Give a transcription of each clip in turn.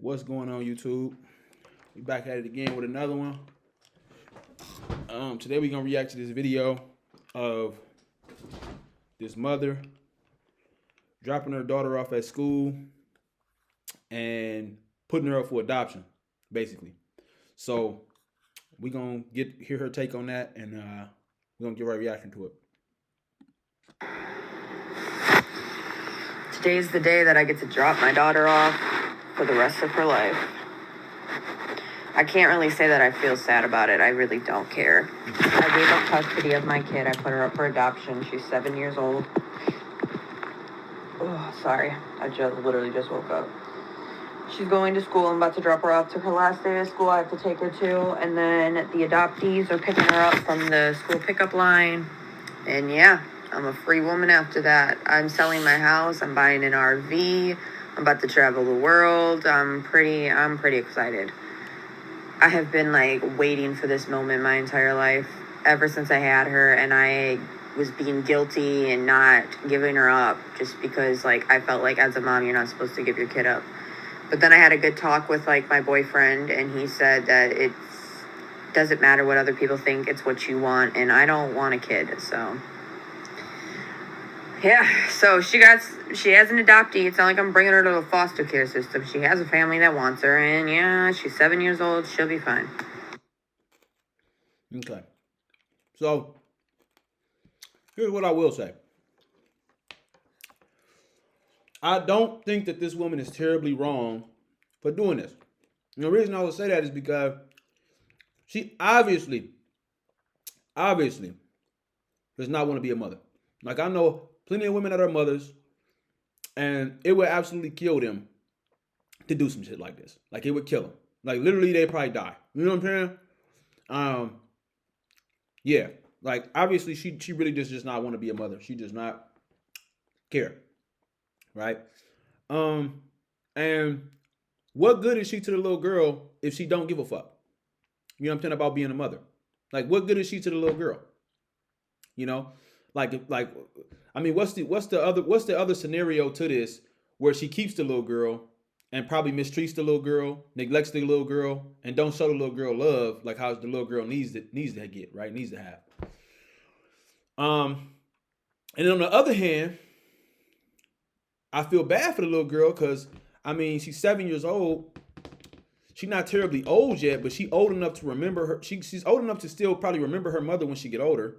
What's going on, YouTube? We back at it again with another one. Today we're gonna react to this video of this mother dropping her daughter off at school and putting her up for adoption, basically. So we're gonna hear her take on that, and we're gonna give our reaction to it. Today's the day that I get to drop my daughter off for the rest of her life. I can't really say that I feel sad about it. I really don't care. I gave up custody of my kid. I put her up for adoption. She's 7 years old. Oh, sorry. I literally just woke up. She's going to school. I'm about to drop her off to her last day of school. I have to take her to. And then the adoptees are picking her up from the school pickup line. And yeah, I'm a free woman after that. I'm selling my house. I'm buying an RV. I'm about to travel the world. I'm pretty excited. I have been waiting for this moment my entire life, ever since I had her, and I was being guilty and not giving her up just because I felt like as a mom you're not supposed to give your kid up. But then I had a good talk with my boyfriend, and he said that it doesn't matter what other people think, it's what you want, and I don't want a kid, so yeah. So she has an adoptee. It's not like I'm bringing her to a foster care system. She has a family that wants her, and yeah, she's 7 years old. She'll be fine. Okay. So here's what I will say. I don't think that this woman is terribly wrong for doing this. And the reason I would say that is because she obviously does not want to be a mother. I know plenty of women that are mothers, and it would absolutely kill them to do some shit like this. It would kill them. Literally, they probably die. You know what I'm saying? Yeah. Obviously, she really does not want to be a mother. She does not care. Right? And what good is she to the little girl if she don't give a fuck? You know what I'm saying about being a mother? What good is she to the little girl? You know, I mean, what's the other scenario to this where she keeps the little girl and probably mistreats the little girl, neglects the little girl, and don't show the little girl love how the little girl needs to get, right? Needs to have. And then on the other hand, I feel bad for the little girl because I mean she's 7 years old. She's not terribly old yet, but she's old enough to remember her. She's old enough to still probably remember her mother when she get older.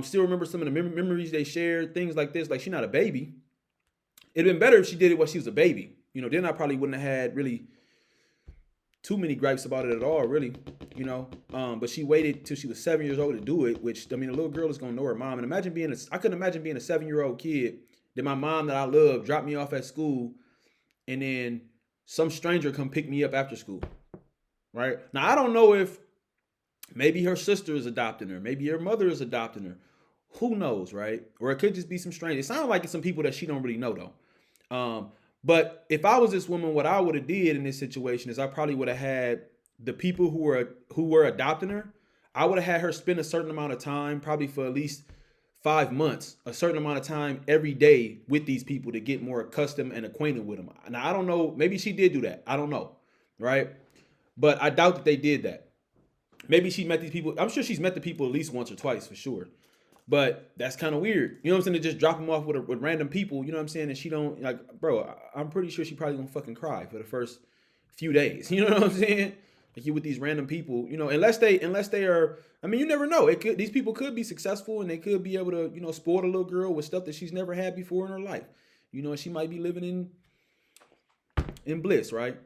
Still remember some of the memories they shared, things like this. She's not a baby. It'd been better if she did it while she was a baby. You know, then I probably wouldn't have had really too many gripes about it at all, really. You know, but she waited till she was 7 years old to do it. Which I mean, a little girl is gonna know her mom. And imagine I couldn't imagine being a 7-year-old kid that my mom that I love dropped me off at school, and then some stranger come pick me up after school. Right now, I don't know if maybe her sister is adopting her. Maybe her mother is adopting her. Who knows, right? Or it could just be some strange. It sounds like it's some people that she don't really know though. But if I was this woman, what I would have did in this situation is I probably would have had the people who were adopting her. I would have had her spend a certain amount of time, probably for at least 5 months, a certain amount of time every day with these people to get more accustomed and acquainted with them. Now I don't know. Maybe she did do that. I don't know, right? But I doubt that they did that. Maybe she met these people. I'm sure she's met the people at least once or twice for sure. But that's kind of weird. You know what I'm saying? To just drop them off with random people, you know what I'm saying? And she don't, bro, I'm pretty sure she probably gonna fucking cry for the first few days. You know what I'm saying? You with these random people, you know, unless they are, I mean, you never know. These people could be successful and they could be able to, you know, spoil a little girl with stuff that she's never had before in her life. You know, she might be living in bliss, right?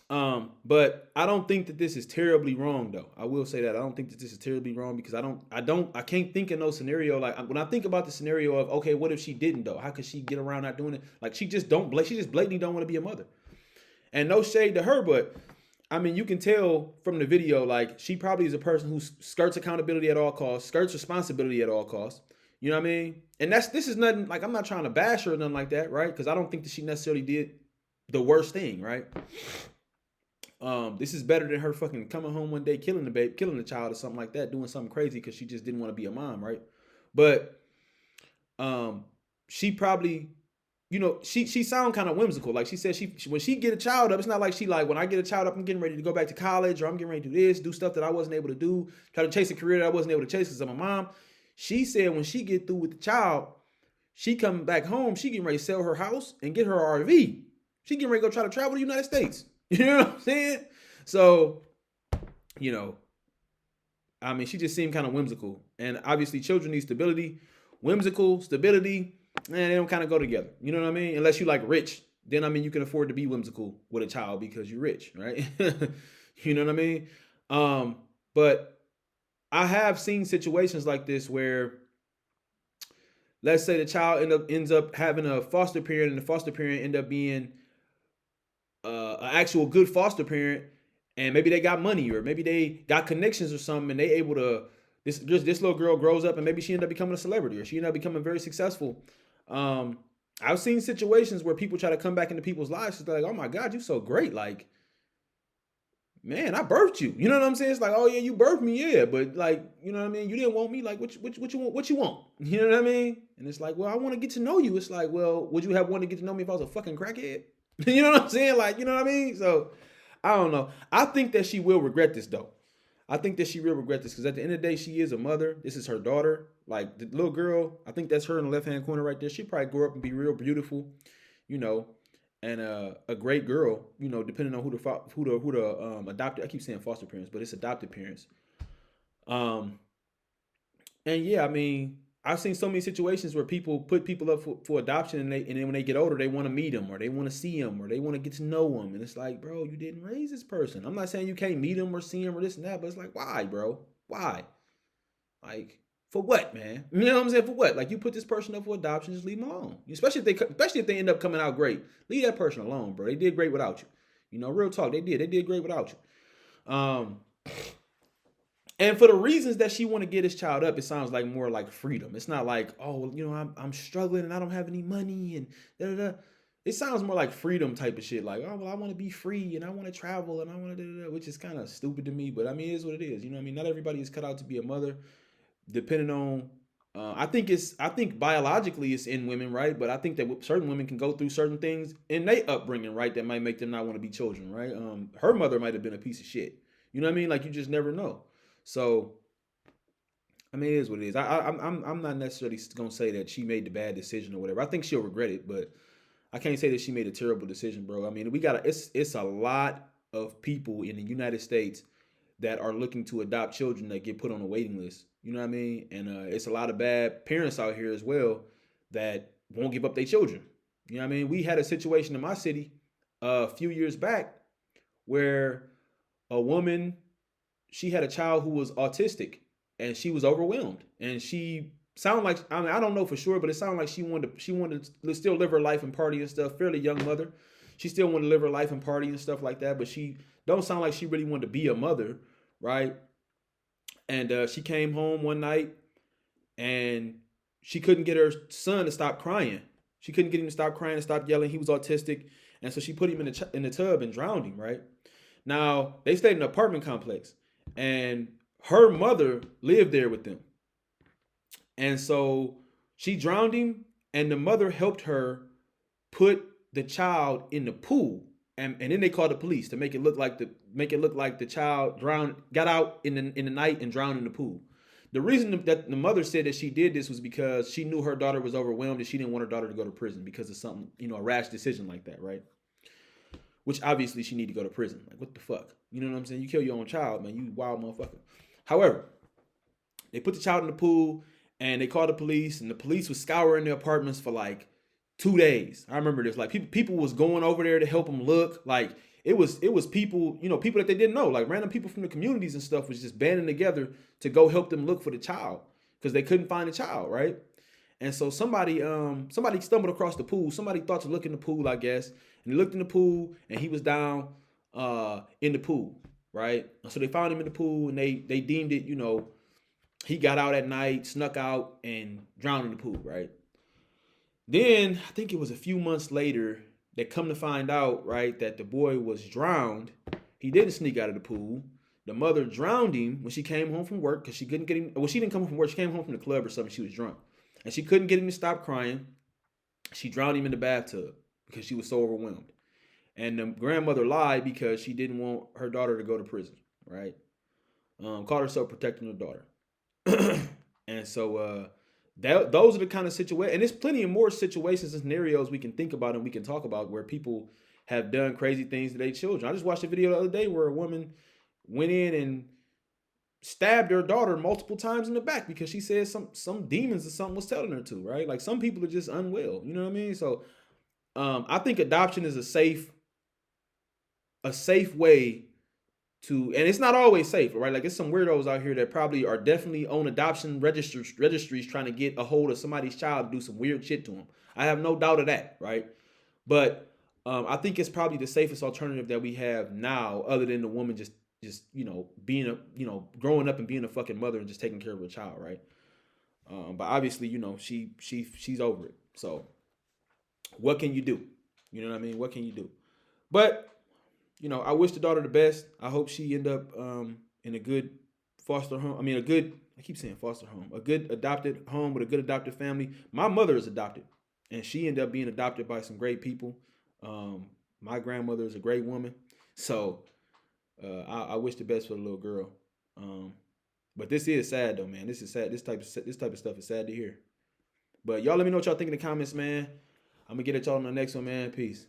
But I don't think that this is terribly wrong, though. I will say that I don't think that this is terribly wrong because I can't think of no scenario when I think about the scenario of okay, what if she didn't though? How could she get around not doing it? She just blatantly don't want to be a mother. And no shade to her, but I mean you can tell from the video she probably is a person who skirts accountability at all costs, skirts responsibility at all costs. You know what I mean? And this is nothing I'm not trying to bash her or nothing like that, right? Because I don't think that she necessarily did the worst thing, right? This is better than her fucking coming home one day, killing the child or something like that, doing something crazy because she just didn't want to be a mom, right? But she probably you know, she sound kind of whimsical. Like she said, she when she get a child up, it's not like she like when I get a child up, I'm getting ready to go back to college, or I'm getting ready to do this, do stuff that I wasn't able to do, try to chase a career that I wasn't able to chase because of my mom. She said when she get through with the child, she coming back home, she getting ready to sell her house and get her RV. She getting ready to go try to travel to the United States. You know what I'm saying? So, you know, I mean, she just seemed kind of whimsical. And obviously, children need stability. Whimsical, stability, and they don't kind of go together. You know what I mean? Unless you like rich, then I mean, you can afford to be whimsical with a child because you're rich, right? You know what I mean? But I have seen situations like this where, let's say the child ends up having a foster parent, and the foster parent end up being an actual good foster parent, and maybe they got money or maybe they got connections or something, and they able to this little girl grows up and maybe she ended up becoming a celebrity or she ended up becoming very successful. I've seen situations where people try to come back into people's lives. It's like, oh my God, you're so great. Like, man, I birthed you. You know what I'm saying? It's like, oh yeah, you birthed me, yeah, but like, you know what I mean? You didn't want me. Like, what you want? What you want? You know what I mean? And it's like, well, I want to get to know you. It's like, well, would you have wanted to get to know me if I was a fucking crackhead? You know what I'm saying? Like, you know what I mean? So, I don't know. I think that she will regret this though. I think that she will regret this because at the end of the day, she is a mother. This is her daughter. Like the little girl, I think that's her in the left hand corner right there. She probably grew up and be real beautiful, you know, and a great girl, you know, depending on who the adopted. I keep saying foster parents, but it's adopted parents. Um, and yeah, I mean, I've seen so many situations where people put people up for adoption, and then when they get older, they want to meet them or they want to see them or they want to get to know them, and it's like, bro, you didn't raise this person. I'm not saying you can't meet them or see them or this and that, but it's like, why, bro? Why? Like, for what, man? You know what I'm saying? For what? Like, you put this person up for adoption, just leave them alone. Especially if they end up coming out great, leave that person alone, bro. They did great without you. You know, real talk, they did great without you. And for the reasons that she want to get his child up, it sounds like more like freedom. It's not like, oh, you know, I'm struggling and I don't have any money and da da da. It sounds more like freedom type of shit. Like, oh well, I want to be free and I want to travel and I want to da da da, which is kind of stupid to me. But I mean, it is what it is. You know what I mean? Not everybody is cut out to be a mother, depending on. I think biologically it's in women, right? But I think that certain women can go through certain things in their upbringing, right? That might make them not want to be children, right? Her mother might have been a piece of shit. You know what I mean? Like you just never know. So, I mean, it is what it is. I'm not necessarily gonna say that she made the bad decision or whatever. I think she'll regret it, but I can't say that she made a terrible decision, bro. I mean, it's a lot of people in the United States that are looking to adopt children that get put on a waiting list. You know what I mean? And it's a lot of bad parents out here as well that won't give up their children. You know what I mean? We had a situation in my city a few years back where a woman, she had a child who was autistic and she was overwhelmed and she sounded like, I mean, I don't know for sure, but it sounded like she wanted to still live her life and party and stuff. Fairly young mother, she still wanted to live her life and party and stuff like that, but she don't sound like she really wanted to be a mother, right? And she came home one night and she couldn't get her son to stop crying. She couldn't get him to stop crying and stop yelling. He was autistic, and so she put him in the tub and drowned him. Right now, they stayed in an apartment complex, and her mother lived there with them. And so she drowned him, and the mother helped her put the child in the pool. And then they called the police to make it look like the child got out in the night and drowned in the pool. The reason that the mother said that she did this was because she knew her daughter was overwhelmed and she didn't want her daughter to go to prison because of something, you know, a rash decision like that, right? Which obviously she need to go to prison. Like, what the fuck? You know what I'm saying? You kill your own child, man. You wild motherfucker. However, they put the child in the pool and they called the police, and the police was scouring the apartments for like 2 days. I remember this. Like people was going over there to help them look. Like it was people, you know, people that they didn't know, like random people from the communities and stuff was just banding together to go help them look for the child because they couldn't find the child, right? And so somebody stumbled across the pool. Somebody thought to look in the pool, I guess, and they looked in the pool and he was down in the pool, right? So they found him in the pool and they deemed it, you know, he got out at night, snuck out and drowned in the pool, right? Then I think it was a few months later they come to find out, right, that the boy was drowned. He didn't sneak out of the pool. The mother drowned him when she came home from work because she couldn't get him. Well, she didn't come home from work. She came home from the club or something. She was drunk. And she couldn't get him to stop crying. She drowned him in the bathtub because she was so overwhelmed. And the grandmother lied because she didn't want her daughter to go to prison, right? Called herself protecting her daughter. And so those are the kind of situations, and there's plenty of more situations and scenarios we can think about and we can talk about where people have done crazy things to their children. I just watched a video the other day where a woman went in and stabbed her daughter multiple times in the back because she said some demons or something was telling her to, right? Like some people are just unwell, you know what I mean? So I think adoption is a safe way to, and it's not always safe, right? Like it's some weirdos out here that probably are definitely on adoption registries trying to get a hold of somebody's child to do some weird shit to them. I have no doubt of that, right? But I think it's probably the safest alternative that we have now, other than the woman just being growing up and being a fucking mother and just taking care of her child, right? But obviously, she's over it. So what can you do? You know what I mean? What can you do? But I wish the daughter the best. I hope she end up in a good foster home. I mean, I keep saying foster home, a good adopted home with a good adopted family. My mother is adopted, and she ended up being adopted by some great people. My grandmother is a great woman, so I wish the best for the little girl. But this is sad though, man. This is sad. This type of stuff is sad to hear. But y'all let me know what y'all think in the comments, man. I'm gonna get at y'all on the next one, man. Peace.